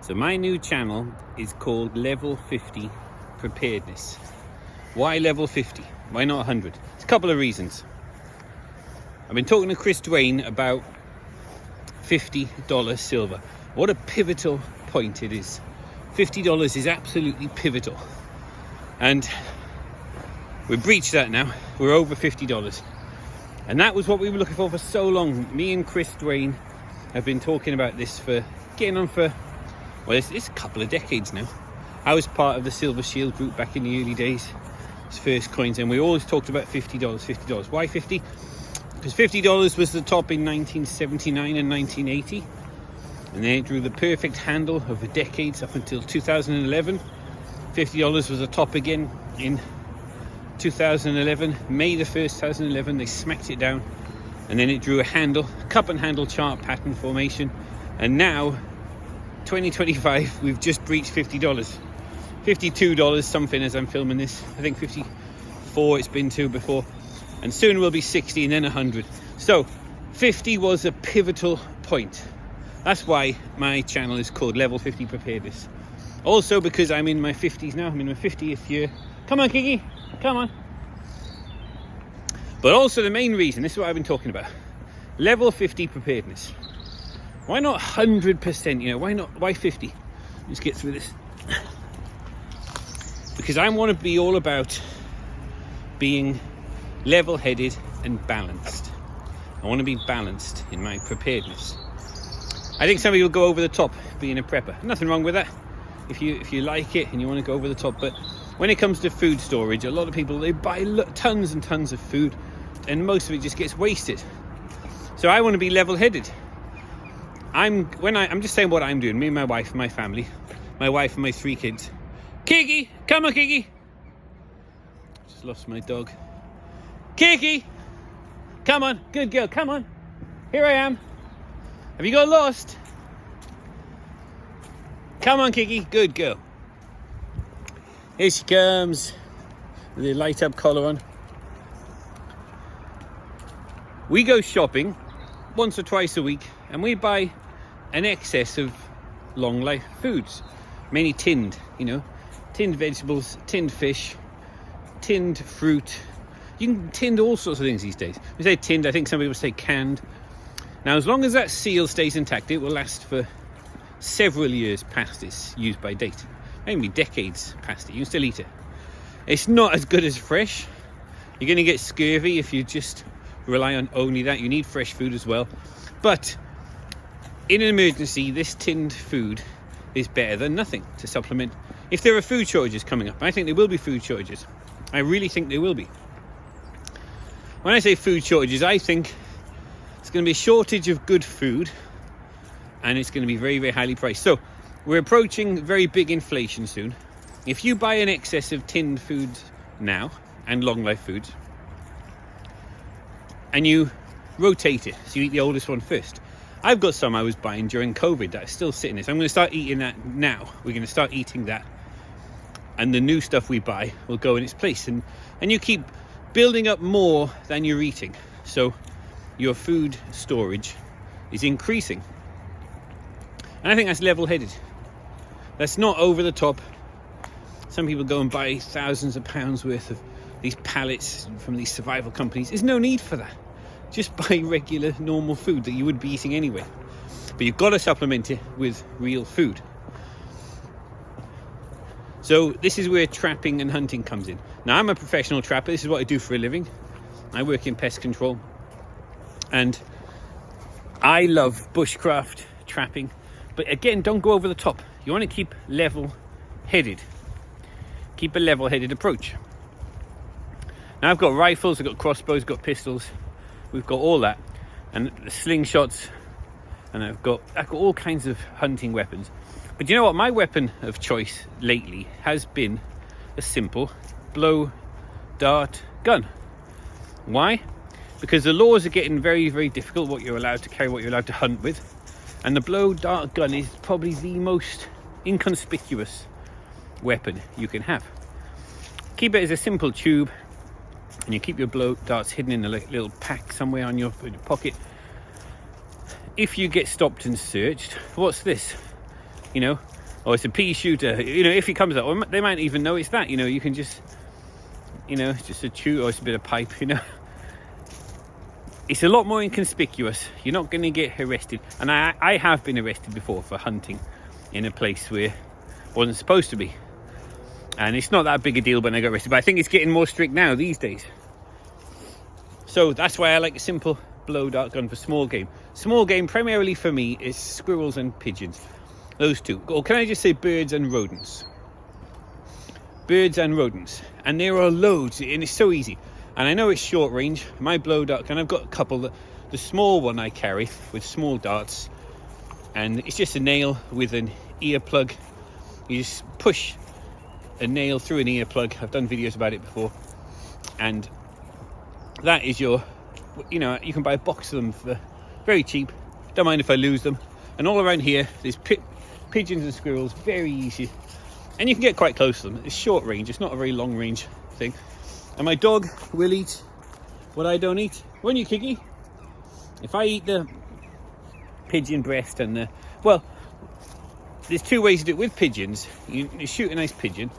So my new channel is called Level 50 Preparedness. Why level 50? Why not 100? It's a couple of reasons. I've been talking to Chris Dwayne about $50 silver. What a pivotal point it is. $50 is absolutely pivotal. And we've breached that now. We're over $50. And that was what we were looking for so long. Me and Chris Dwayne have been talking about this for getting on for, well, it's a couple of decades now. I was part of the Silver Shield group back in the early days, its first coins, and we always talked about $50. Why 50? Because $50 was the top in 1979 and 1980, and then it drew the perfect handle over decades up until 2011. $50 was the top again in 2011, May the 1st, 2011. They smacked it down, and then it drew a handle, cup and handle chart pattern formation, and now 2025 we've just breached $50. $52 something as I'm filming this. I think 54 it's been to before, and soon will be 60 and then 100. So 50 was a pivotal point. That's why my channel is called Level 50 Preparedness. Also because I'm in my 50s now. I'm in my 50th year. Come on, Kiki, come on. But also the main reason, this is what I've been talking about, Level 50 Preparedness. Why not 100%? You know, why 50? Let's get through this. Because I want to be all about being level-headed and balanced. I want to be balanced in my preparedness. I think some people go over the top being a prepper. Nothing wrong with that if you like it and you want to go over the top. But when it comes to food storage, a lot of people, they buy tons and tons of food, and most of it just gets wasted. So I want to be level-headed. I'm just saying what I'm doing. Me and my wife and my family, my wife and my 3 kids. Kiki, come on, Kiki. Just lost my dog. Kiki, come on, good girl, come on. Here I am. Have you got lost? Come on, Kiki, good girl. Here she comes with the light up collar on. We go shopping once or twice a week, and we buy an excess of long life foods, mainly tinned, tinned vegetables, tinned fish, tinned fruit. You can tin all sorts of things these days. We say tinned, I think some people say canned. Now, as long as that seal stays intact, it will last for several years past its use by date. Maybe decades past it. You can still eat it. It's not as good as fresh. You're going to get scurvy if you just rely on only that. You need fresh food as well. But in an emergency, this tinned food is better than nothing to supplement. If there are food shortages coming up, I think there will be food shortages. I really think there will be. When I say food shortages, I think it's going to be a shortage of good food, and it's going to be very, very highly priced. So we're approaching very big inflation soon. If you buy an excess of tinned foods now and long life foods, and you rotate it, so you eat the oldest one first. I've got some I was buying during COVID that are still sitting there, so I'm going to start eating that now. We're going to start eating that, and the new stuff we buy will go in its place, and you keep building up more than you're eating, so your food storage is increasing. And I think that's level-headed. That's not over the top. Some people go and buy thousands of pounds worth of these pallets from these survival companies. There's no need for that. Just buy regular, normal food that you would be eating anyway. But you've got to supplement it with real food. So this is where trapping and hunting comes in. Now, I'm a professional trapper. This is what I do for a living. I work in pest control. And I love bushcraft, trapping. But again, don't go over the top. You want to keep level-headed. Keep a level-headed approach. Now, I've got rifles, I've got crossbows, I've got pistols. We've got all that, and the slingshots, and I've got all kinds of hunting weapons. But you know what? My weapon of choice lately has been a simple blow dart gun. Why? Because the laws are getting very, very difficult, what you're allowed to carry, what you're allowed to hunt with. And the blow dart gun is probably the most inconspicuous weapon you can have. Keep it as a simple tube, and you keep your blow darts hidden in a little pack somewhere in your pocket. If you get stopped and searched, what's this? you know, or it's a pea shooter, you know, if it comes up, or they might even know it's that, you know, you can just, you know, it's just a chew, or it's a bit of pipe, you know. It's a lot more inconspicuous. You're not going to get arrested. And I have been arrested before for hunting in a place where it wasn't supposed to be. And it's not that big a deal when I got arrested. But I think it's getting more strict now these days. So that's why I like a simple blow dart gun for small game. Small game primarily for me is squirrels and pigeons. Those two. Or can I just say birds and rodents? Birds and rodents. And there are loads. And it's so easy. And I know it's short range. My blow dart gun, I've got a couple. The small one I carry with small darts, and it's just a nail with an earplug. You just push a nail through an earplug. I've done videos about it before, and that is your, you know, you can buy a box of them for very cheap. Don't mind if I lose them. And all around here there's pigeons and squirrels, very easy, and you can get quite close to them. It's short range, it's not a very long range thing. And my dog will eat what I don't eat. Won't you, Kiki? If I eat the pigeon breast and the... Well, there's two ways to do it with pigeons. You shoot a nice pigeon,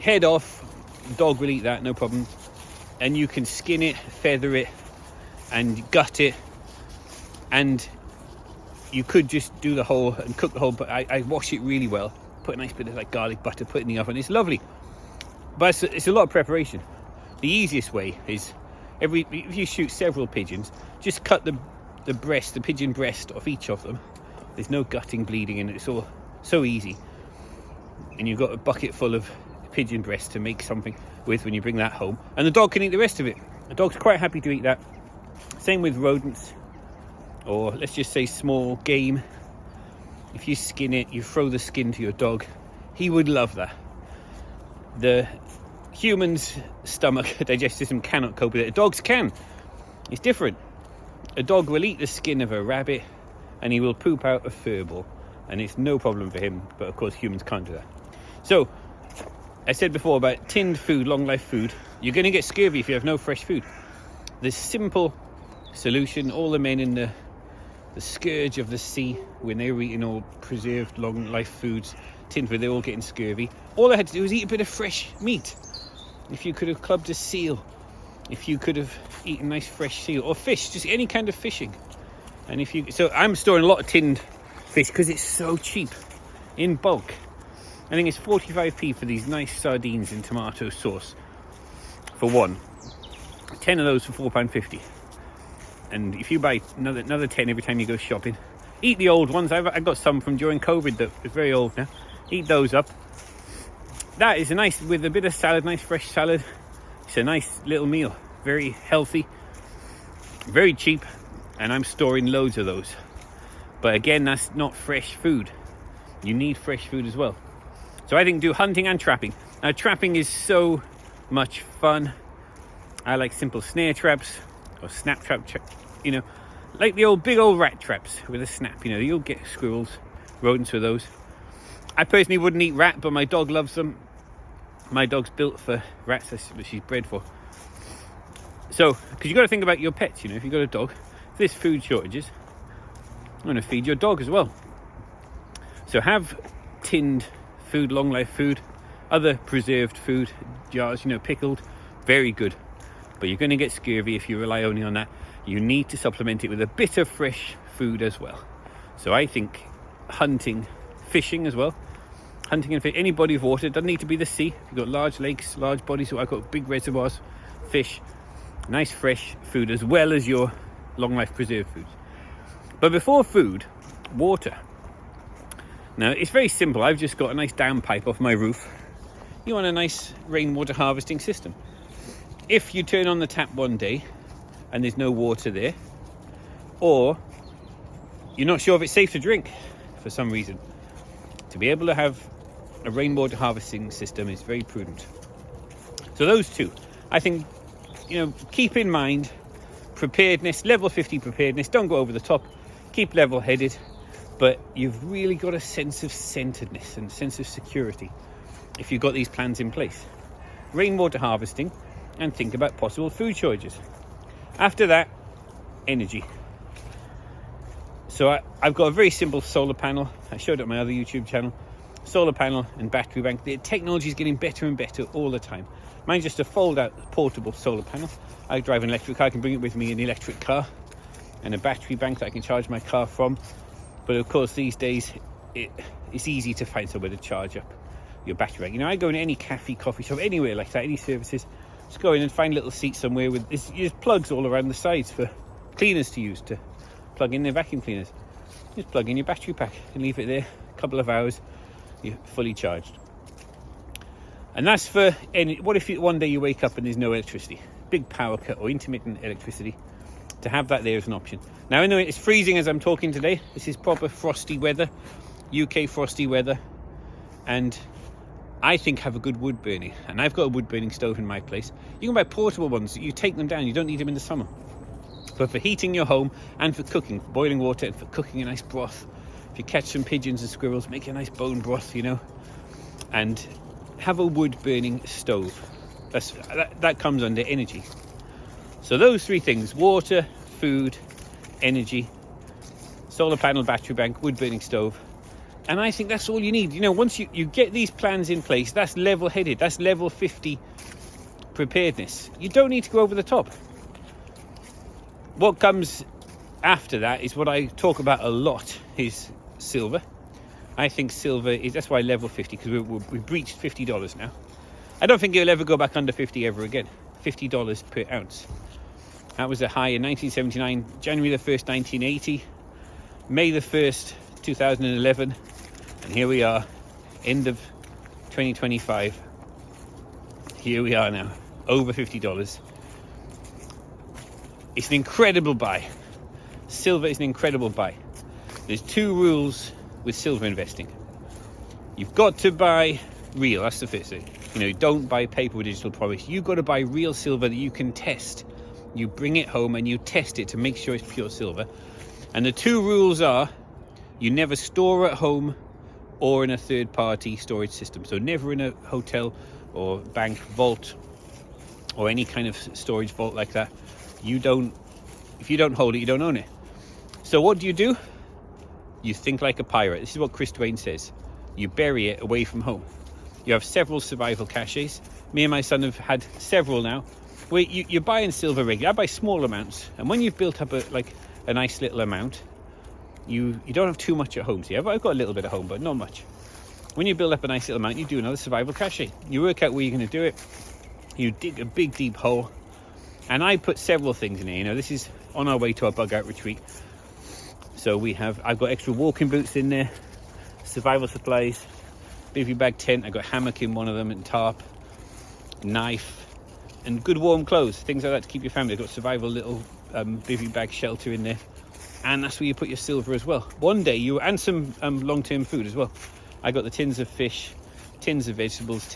head off, the dog will eat that, no problem. And you can skin it, feather it, and gut it. And you could just do the whole and cook the whole, but I wash it really well. Put a nice bit of like garlic butter, put it in the oven. It's lovely. But it's a lot of preparation. The easiest way is if you shoot several pigeons, just cut the pigeon breast off each of them. There's no gutting, bleeding, and it's all so easy. And you've got a bucket full of pigeon breast to make something with when you bring that home. And the dog can eat the rest of it. The dog's quite happy to eat that. Same with rodents, or let's just say small game. If you skin it, you throw the skin to your dog, he would love that. The human's stomach digestive system cannot cope with it. Dogs can. It's different. A dog will eat the skin of a rabbit and he will poop out a fur ball, and it's no problem for him, but of course humans can't do that. So I said before about tinned food, long life food. You're going to get scurvy if you have no fresh food. The simple solution, all the men in the scourge of the sea, when they were eating all preserved long life foods, tinned food, they're all getting scurvy. All I had to do was eat a bit of fresh meat. If you could have clubbed a seal, if you could have eaten nice fresh seal or fish, just any kind of fishing. And so I'm storing a lot of tinned fish because it's so cheap in bulk. I think it's 45p for these nice sardines in tomato sauce for one. 10 of those for £4.50. And if you buy another 10 every time you go shopping, eat the old ones. I got some from during COVID that are very old now. Eat those up. That is a nice, with a bit of salad, nice fresh salad. It's a nice little meal. Very healthy, very cheap, and I'm storing loads of those. But again, that's not fresh food. You need fresh food as well. So I think do hunting and trapping. Now trapping is so much fun. I like simple snare traps or snap trap, you know, like the big old rat traps with a snap. You know, you'll get squirrels, rodents with those. I personally wouldn't eat rat, but my dog loves them. My dog's built for rats, that's what she's bred for. So, because you've got to think about your pets, you know, if you've got a dog, if there's food shortages, I'm going to feed your dog as well. So have tinned food, long life food, other preserved food, jars, you know, pickled, very good. But you're going to get scurvy if you rely only on that. You need to supplement it with a bit of fresh food as well. So I think hunting, fishing as well. Hunting and fish, any body of water, doesn't need to be the sea. You've got large lakes, large bodies, so I've got big reservoirs, fish, nice fresh food as well as your long life preserved foods. But before food, water. Now it's very simple. I've just got a nice downpipe off my roof. You want a nice rainwater harvesting system. If you turn on the tap one day and there's no water there, or you're not sure if it's safe to drink for some reason, to be able to have a rainwater harvesting system is very prudent. So those two, I think, you know, keep in mind preparedness, level 50 preparedness. Don't go over the top, keep level headed, but you've really got a sense of centeredness and sense of security if you've got these plans in place. Rainwater harvesting, and think about possible food shortages. After that, energy. So I've got a very simple solar panel. I showed it on my other YouTube channel. Solar panel and battery bank. The technology is getting better and better all the time. Mine's just a fold-out portable solar panel. I drive an electric car. I can bring it with me in the electric car, and a battery bank that I can charge my car from. But of course, these days it's easy to find somewhere to charge up your battery bank. You know, I go in any cafe, coffee shop, anywhere like that, any services, just go in and find a little seat somewhere with there's plugs all around the sides for cleaners to use to plug in their vacuum cleaners. Just plug in your battery pack and leave it there a couple of hours, you're fully charged. And that's for what if one day you wake up and there's no electricity, big power cut or intermittent electricity, to have that there as an option. Now I know it's freezing as I'm talking today. This is proper frosty weather, UK frosty weather, and I think have a good wood burning, and I've got a wood burning stove in my place. You can buy portable ones, you take them down, you don't need them in the summer. But for heating your home and for cooking, for boiling water and for cooking a nice broth, if you catch some pigeons and squirrels, make a nice bone broth, you know, and have a wood burning stove. That comes under energy. So those three things: water, food, energy, solar panel, battery bank, wood burning stove. And I think that's all you need. You know, once you get these plans in place, that's level headed, that's level 50 preparedness. You don't need to go over the top. What comes after that is what I talk about a lot, is silver. I think silver is, that's why level 50, because we've breached $50 now. I don't think it'll ever go back under 50 ever again. $50 per ounce. That was a high in 1979, January the 1st, 1980, May the 1st, 2011, and here we are, end of 2025. Here we are now, over $50. It's an incredible buy. Silver is an incredible buy. There's two rules with silver investing. You've got to buy real, that's the first thing. You know, don't buy paper or digital products. You've got to buy real silver that you can test. You bring it home and you test it to make sure it's pure silver. And the two rules are, you never store at home or in a third-party storage system. So never in a hotel or bank vault or any kind of storage vault like that. If you don't hold it, you don't own it. So what do? You think like a pirate. This is what Chris Dwayne says. You bury it away from home. You have several survival caches. Me and my son have had several now. Where you're buying silver regularly. I buy small amounts, and when you've built up a nice little amount, you don't have too much at home. See, I've got a little bit at home, but not much. When you build up a nice little amount, you do another survival cache. You work out where you're going to do it. You dig a big deep hole, and I put several things in here. You know, this is on our way to our bug out retreat. So I've got extra walking boots in there, survival supplies, bivy bag tent. I got hammock in one of them and tarp, knife, and good warm clothes, things like that to keep your family. I've got survival little bivy bag shelter in there, and that's where you put your silver as well. One day and some long-term food as well. I got the tins of fish, tins of vegetables,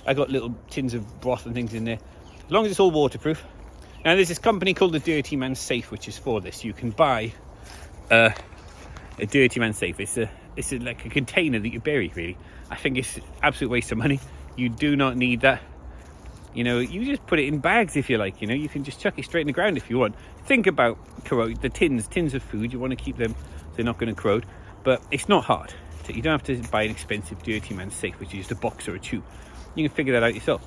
I got little tins of broth and things in there, as long as it's all waterproof. Now there's this company called the Dirty Man Safe, which is for this. You can buy a Dirty Man Safe. It's like a container that you bury, really. I think it's absolute waste of money. You do not need that. You know, you just put it in bags if you like. You know, you can just chuck it straight in the ground if you want. Think about corrode. The tins of food, you want to keep them so they're not going to corrode. But it's not hard. So you don't have to buy an expensive Dirty Man Safe, which is just a box or a tube. You can figure that out yourself.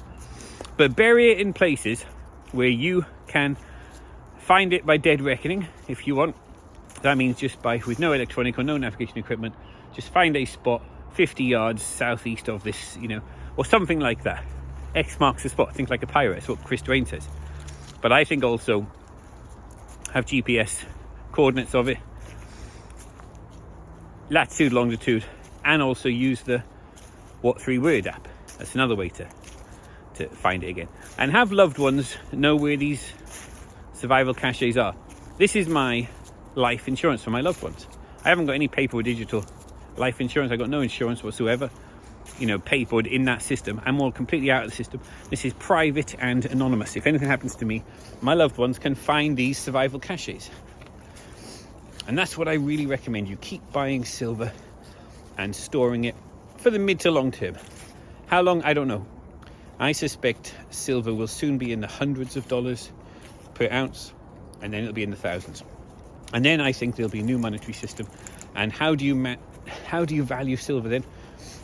But bury it in places where you can find it by dead reckoning if you want. That means just with no electronic or no navigation equipment, just find a spot 50 yards southeast of this, you know, or something like that. X marks the spot. Think like a pirate. That's what Chris Dwayne says. But I think also have GPS coordinates of it, latitude, longitude, and also use the What3Word app. That's another way to find it again. And have loved ones know where these survival caches are. This is my life insurance for my loved ones. I haven't got any paper or digital life insurance. I got no insurance whatsoever, you know, paid for in that system. I'm all completely out of the system. This is private and anonymous. If anything happens to me, my loved ones can find these survival caches. And that's what I really recommend. You keep buying silver and storing it for the mid to long term. How long? I don't know. I suspect silver will soon be in the hundreds of dollars per ounce, and then it'll be in the thousands. And then I think there'll be a new monetary system. And how do you value silver then?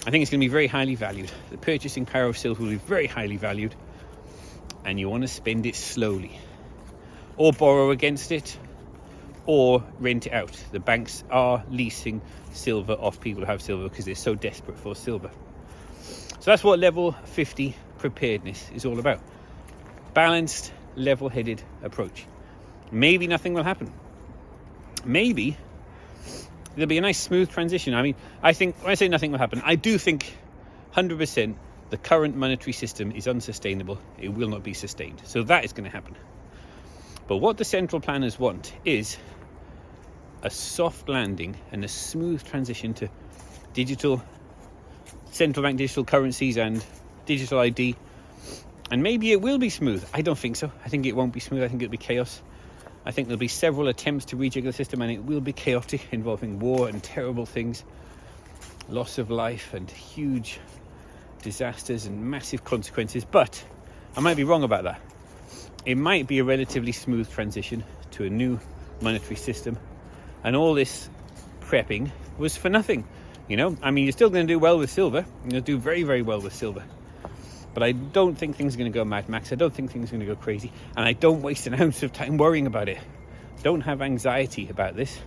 I think it's going to be very highly valued. The purchasing power of silver will be very highly valued, and you want to spend it slowly, or borrow against it, or rent it out. The banks are leasing silver off people who have silver because they're so desperate for silver. So that's what level 50 preparedness is all about. Balanced, level-headed approach. Maybe nothing will happen. Maybe there'll be a nice smooth transition. I mean, I think when I say nothing will happen, I do think 100% the current monetary system is unsustainable. It will not be sustained. So that is going to happen. But what the central planners want is a soft landing and a smooth transition to digital, central bank digital currencies and digital ID. And maybe it will be smooth. I don't think so. I think it won't be smooth. I think it'll be chaos. I think there'll be several attempts to rejig the system, and it will be chaotic, involving war and terrible things, loss of life and huge disasters and massive consequences. But I might be wrong about that. It might be a relatively smooth transition to a new monetary system, and all this prepping was for nothing. You know, I mean, you're still going to do well with silver. You're going to do very, very well with silver. But I don't think things are going to go Mad Max. I don't think things are going to go crazy. And I don't waste an ounce of time worrying about it. Don't have anxiety about this.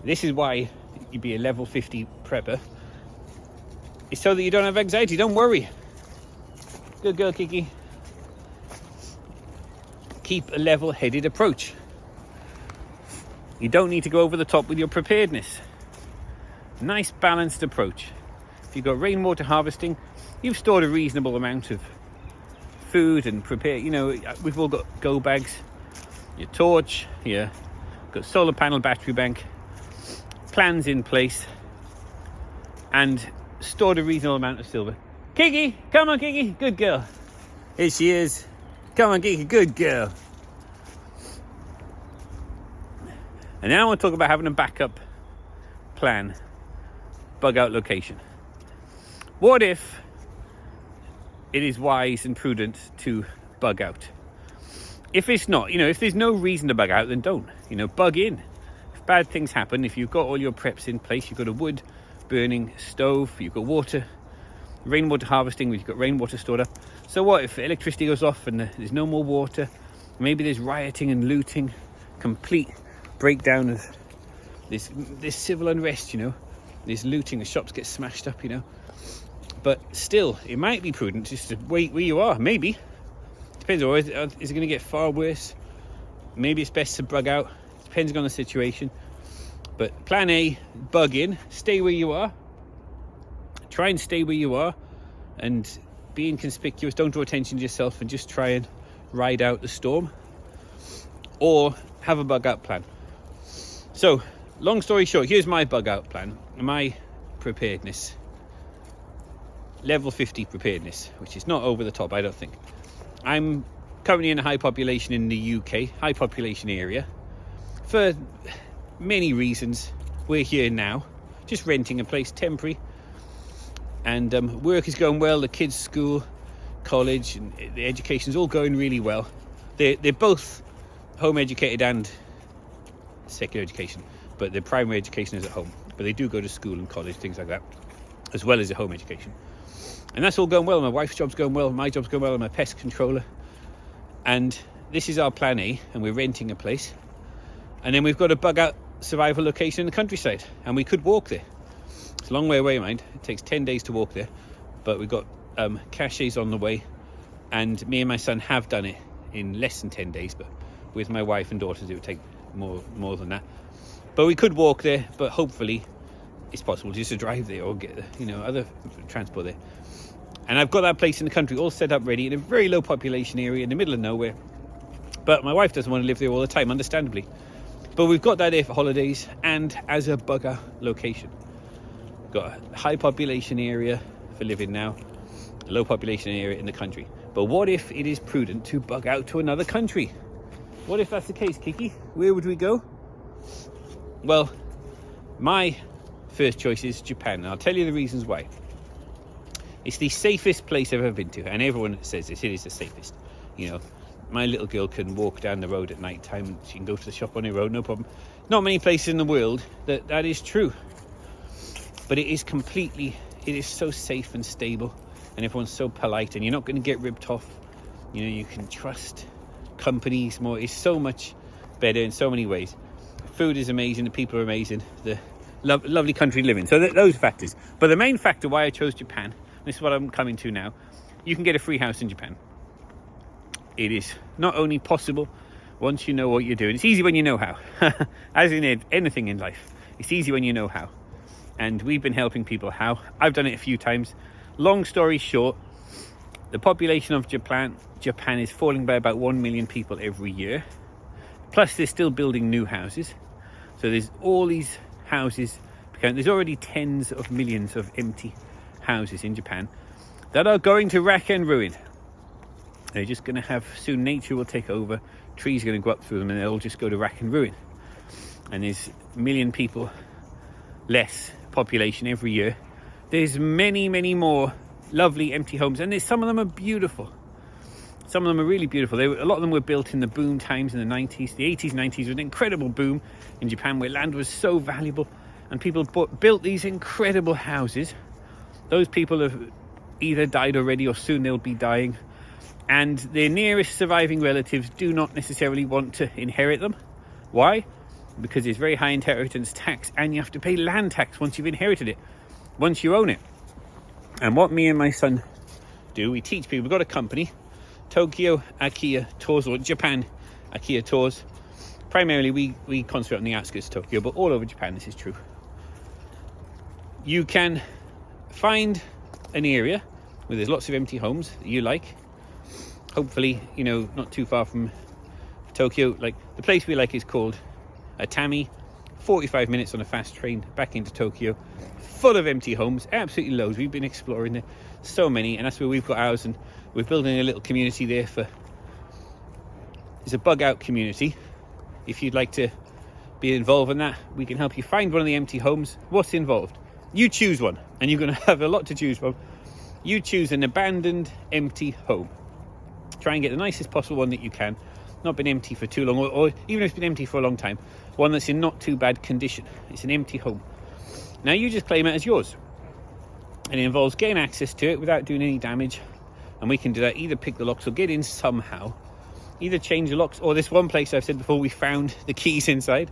This is why you be a level 50 prepper. It's so that you don't have anxiety. Don't worry. Good girl, Kiki. Keep a level-headed approach. You don't need to go over the top with your preparedness. Nice balanced approach. If you've got rainwater harvesting, you've stored a reasonable amount of food and prepare. You know, we've all got go bags, your torch, your got solar panel, battery bank, plans in place, and stored a reasonable amount of silver. Kiki, come on, Kiki, good girl. Here she is. Come on, Kiki, good girl. And now I want to talk about having a backup plan, bug out location. What if it is wise and prudent to bug out? If it's not, you know, if there's no reason to bug out, then don't. You know, bug in. If bad things happen, if you've got all your preps in place, you've got a wood burning stove, you've got water, rainwater harvesting, you've got rainwater stored up. So what if electricity goes off and there's no more water? Maybe there's rioting and looting, complete breakdown of this civil unrest, you know. There's looting, the shops get smashed up, you know. But still, it might be prudent just to wait where you are. Maybe. Depends. Or is it going to get far worse? Maybe it's best to bug out. Depends on the situation. But plan A, bug in. Stay where you are. Try and stay where you are. And be inconspicuous. Don't draw attention to yourself and just try and ride out the storm. Or have a bug out plan. So, long story short, here's my bug out plan. My preparedness. Level 50 preparedness, which is not over the top, I don't think. I'm currently in a high population in the UK, high population area. For many reasons, we're here now, just renting a place, temporary. And work is going well, the kids' school, college, and the education's all going really well. They're both home educated and secular education, but their primary education is at home. But they do go to school and college, things like that, as well as the home education. And that's all going well. My wife's job's going well, my job's going well, I'm a pest controller. And this is our plan A, and we're renting a place. And then we've got a bug out survival location in the countryside, and we could walk there. It's a long way away, mind. It takes 10 days to walk there, but we've got caches on the way, and me and my son have done it in less than 10 days, but with my wife and daughters it would take more than that. But we could walk there, but hopefully it's possible just to drive there or get, you know, other transport there. And I've got that place in the country all set up ready in a very low population area in the middle of nowhere. But my wife doesn't want to live there all the time, understandably. But we've got that there for holidays and as a bugger location. Got a high population area for living now, a low population area in the country. But what if it is prudent to bug out to another country? What if that's the case, Kiki? Where would we go? Well, my first choice is Japan, and I'll tell you the reasons why. It's the safest place I've ever been to, and everyone says this, it is the safest. You know, My little girl can walk down the road at night time and she can go to the shop on her own, no problem. Not many places in the world that is true. But it is so safe and stable, and everyone's so polite, and you're not going to get ripped off. You know, you can trust companies more. It's so much better in so many ways. Food is amazing, the people are amazing, the lovely country to live in. So those factors. But the main factor why I chose Japan, this is what I'm coming to now, you can get a free house in Japan. It is not only possible once you know what you're doing. It's easy when you know how. As in anything in life, it's easy when you know how. And we've been helping people how. I've done it a few times. Long story short, the population of Japan is falling by about 1 million people every year. Plus they're still building new houses. So there's all these houses. There's already tens of millions of empty houses in Japan that are going to rack and ruin. They're just going to have, soon nature will take over, trees are going to grow up through them, and they'll just go to rack and ruin. And there's a million people less population every year. There's many more lovely empty homes, and some of them are beautiful. Some of them are really beautiful. A lot of them were built in the boom times in the 90s. The 80s, 90s was an incredible boom in Japan where land was so valuable, and people built these incredible houses. Those people have either died already or soon they'll be dying, and their nearest surviving relatives do not necessarily want to inherit them. Why? Because there's very high inheritance tax, and you have to pay land tax once you've inherited it, once you own it. And what me and my son do, we teach people. We've got a company, Tokyo IKEA Tours, or Japan IKEA Tours. Primarily we concentrate on the outskirts of Tokyo, but all over Japan this is true. You can find an area where there's lots of empty homes that you like. Hopefully, you know, not too far from Tokyo. Like the place we like is called Atami. 45 minutes on a fast train back into Tokyo, full of empty homes, absolutely loads. We've been exploring there, so many, and that's where we've got ours, and we're building a little community there it's a bug out community. If you'd like to be involved in that, we can help you find one of the empty homes. What's involved? You choose one, and you're going to have a lot to choose from. You choose an abandoned empty home. Try and get the nicest possible one that you can, not been empty for too long, or even if it's been empty for a long time, one that's in not too bad condition. It's an empty home. Now you just claim it as yours, and it involves getting access to it without doing any damage, and we can do that, either pick the locks or get in somehow, either change the locks, or this one place I've said before, we found the keys inside.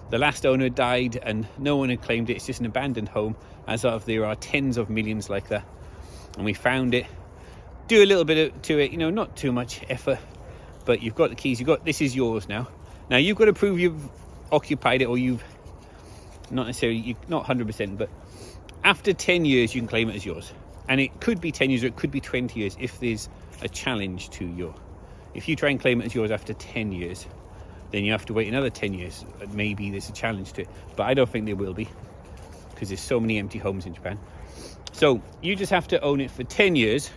The last owner died and no one had claimed it. It's just an abandoned home, as of there are tens of millions like that, and we found it. Do a little bit to it, you know, not too much effort, but you've got the keys. This is yours now. Now you've got to prove you've occupied it, or you've not necessarily, not 100%, but after 10 years you can claim it as yours. And it could be 10 years or it could be 20 years if there's a challenge to if you try and claim it as yours after 10 years, then you have to wait another 10 years. Maybe there's a challenge to it, but I don't think there will be, because there's so many empty homes in Japan. So you just have to own it for 10 years,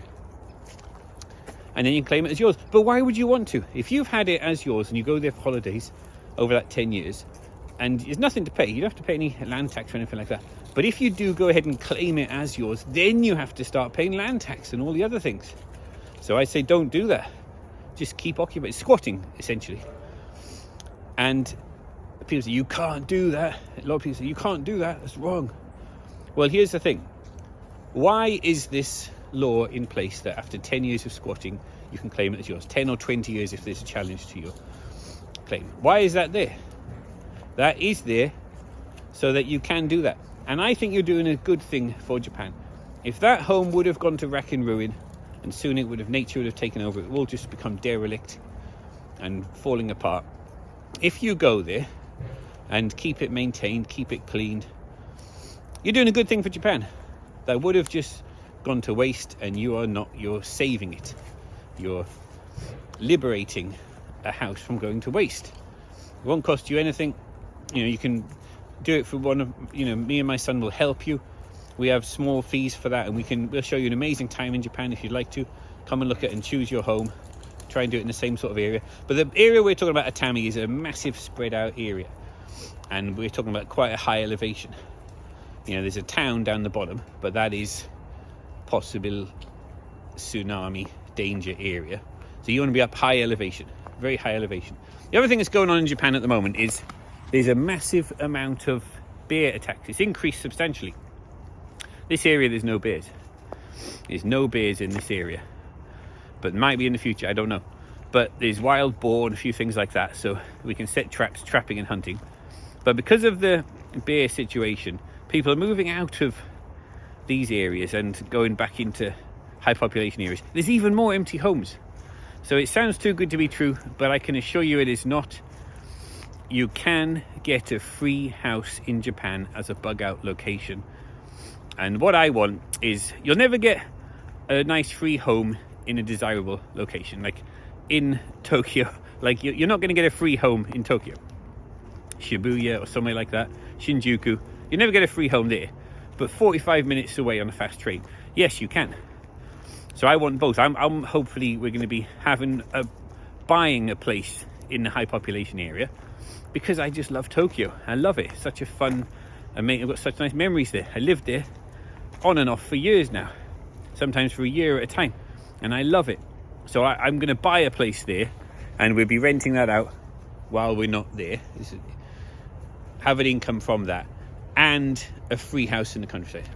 and then you claim it as yours. But why would you want to? If you've had it as yours and you go there for holidays over that 10 years, and there's nothing to pay, you don't have to pay any land tax or anything like that. But if you do go ahead and claim it as yours, then you have to start paying land tax and all the other things. So I say don't do that. Just keep occupying, squatting essentially. And people say, you can't do that. A lot of people say, you can't do that, that's wrong. Well, here's the thing. Why is this law in place that after 10 years of squatting you can claim it as yours? 10 or 20 years if there's a challenge to your claim. Why is that there? That is there so that you can do that. And I think you're doing a good thing for Japan. If that home would have gone to rack and ruin, and soon nature would have taken over, it will just become derelict and falling apart. If you go there and keep it maintained, keep it cleaned, you're doing a good thing for Japan. That would have just gone to waste, and you're saving it. You're liberating a house from going to waste. It won't cost you anything. You know, you can do it for me and my son will help you. We have small fees for that, and we'll show you an amazing time in Japan if you'd like to. Come and look at it and choose your home. Try and do it in the same sort of area. But the area we're talking about, Atami, is a massive spread out area, and we're talking about quite a high elevation. You know, there's a town down the bottom, but that is possible tsunami danger area. So you want to be up high elevation, very high elevation. The other thing that's going on in Japan at the moment is there's a massive amount of bear attacks. It's increased substantially. This area, there's no bears. There's no bears in this area. But it might be in the future, I don't know. But there's wild boar and a few things like that, so we can set traps, trapping and hunting. But because of the bear situation, people are moving out of these areas and going back into high population areas. There's even more empty homes. So it sounds too good to be true, but I can assure you it is not. You can get a free house in Japan as a bug out location. And what I want is, you'll never get a nice free home in a desirable location. Like in Tokyo, like you're not going to get a free home in Tokyo. Shibuya or somewhere like that, Shinjuku, you never get a free home there. But 45 minutes away on a fast train, yes, you can. So I want both. I'm hopefully we're going to be buying a place in the high population area, because I just love Tokyo. I love it. It's such a fun, I've got such nice memories there. I lived there on and off for years now, sometimes for a year at a time, and I love it. So I'm going to buy a place there, and we'll be renting that out while we're not there. Have an income from that, and a free house in the countryside.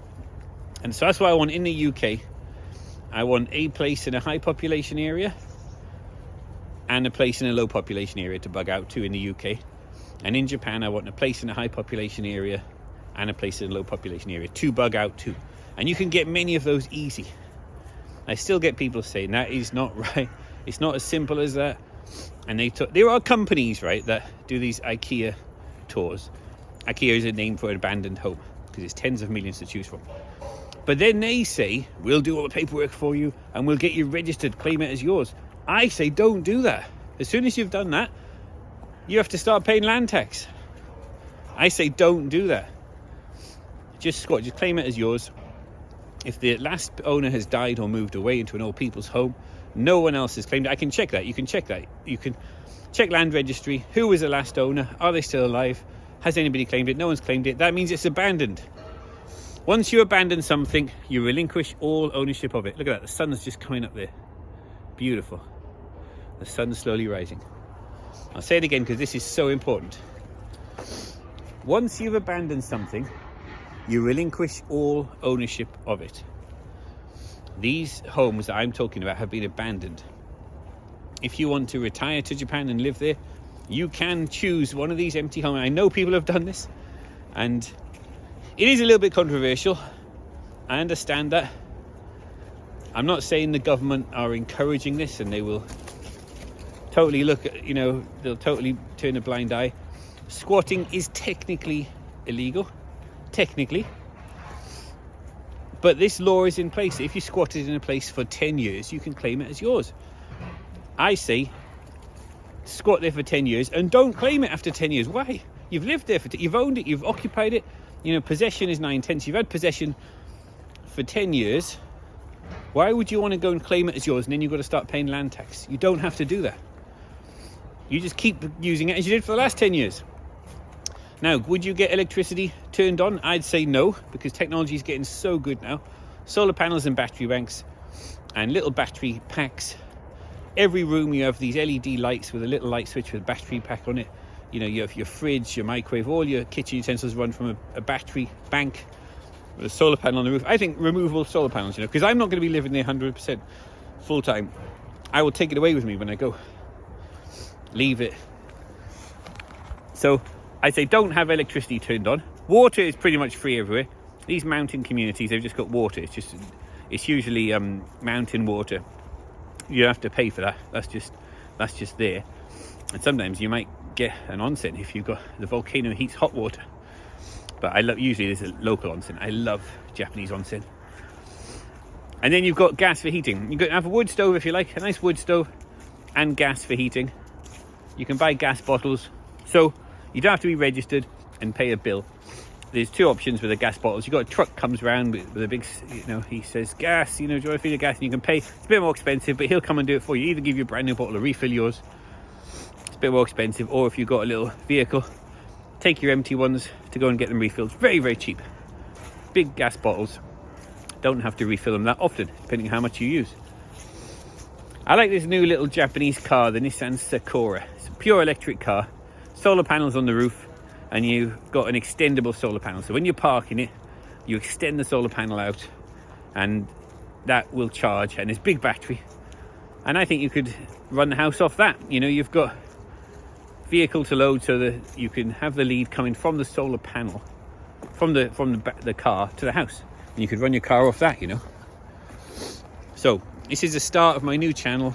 And so that's what I want in the UK. I want a place in a high population area and a place in a low population area to bug out to in the UK. And in Japan, I want a place in a high population area and a place in a low population area to bug out to. And you can get many of those easy. I still get people saying that is not right. It's not as simple as that. And there are companies, right, that do these IKEA tours. IKEA is a name for an abandoned home because it's tens of millions to choose from. But then they say, we'll do all the paperwork for you and we'll get you registered, claim it as yours. I say, don't do that. As soon as you've done that, you have to start paying land tax. I say, don't do that. Just claim it as yours. If the last owner has died or moved away into an old people's home, no one else has claimed it. I can check that. You can check that. You can check land registry. Who was the last owner? Are they still alive? Has anybody claimed it? No one's claimed it. That means it's abandoned. Once you abandon something, you relinquish all ownership of it. Look at that. The sun's just coming up there. Beautiful. The sun's slowly rising. I'll say it again because this is so important. Once you've abandoned something, you relinquish all ownership of it. These homes that I'm talking about have been abandoned. If you want to retire to Japan and live there, you can choose one of these empty homes. I know people have done this, and it is a little bit controversial. I understand that. I'm not saying the government are encouraging this and they will totally look at, they'll totally turn a blind eye. Squatting is technically illegal. Technically. But this law is in place. If you squatted in a place for 10 years, you can claim it as yours. I say, squat there for 10 years and don't claim it after 10 years. Why? You've lived there you've owned it, you've occupied it. Possession is 9/10. You've had possession for 10 years. Why would you want to go and claim it as yours and then you've got to start paying land tax? You don't have to do that. You just keep using it as you did for the last 10 years. Now, would you get electricity turned on? I'd say no, because technology is getting so good now. Solar panels and battery banks and little battery packs. Every room you have these LED lights with a little light switch with a battery pack on it. You have your fridge, your microwave, all your kitchen utensils run from a battery bank with a solar panel on the roof. I think removable solar panels, because I'm not going to be living there 100% full time. I will take it away with me when I go. Leave it. So I say don't have electricity turned on. Water is pretty much free everywhere. These mountain communities, they've just got water. It's usually mountain water. You have to pay for that. That's just there. And sometimes you might get an onsen if you've got the volcano heats hot water. But usually there's a local onsen. I love Japanese onsen. And then you've got gas for heating. You can have a wood stove if you like, a nice wood stove, and gas for heating. You can buy gas bottles, so you don't have to be registered and pay a bill. There's two options with the gas bottles. You've got a truck comes around with a big, he says gas, do you want to fill your gas? And you can pay. It's a bit more expensive, but he'll come and do it for you. Either give you a brand new bottle or refill yours. It's a bit more expensive. Or if you've got a little vehicle, take your empty ones to go and get them refilled. Very, very cheap. Big gas bottles. Don't have to refill them that often, depending on how much you use. I like this new little Japanese car, the Nissan Sakura. It's a pure electric car, solar panels on the roof, and you've got an extendable solar panel. So when you're parking it, you extend the solar panel out and that will charge, and it's big battery. And I think you could run the house off that. You know, you've got vehicle to load so that you can have the lead coming from the solar panel, from the car to the house. And you could run your car off that, you know. So this is the start of my new channel,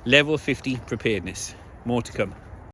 Level 50 Preparedness. More to come.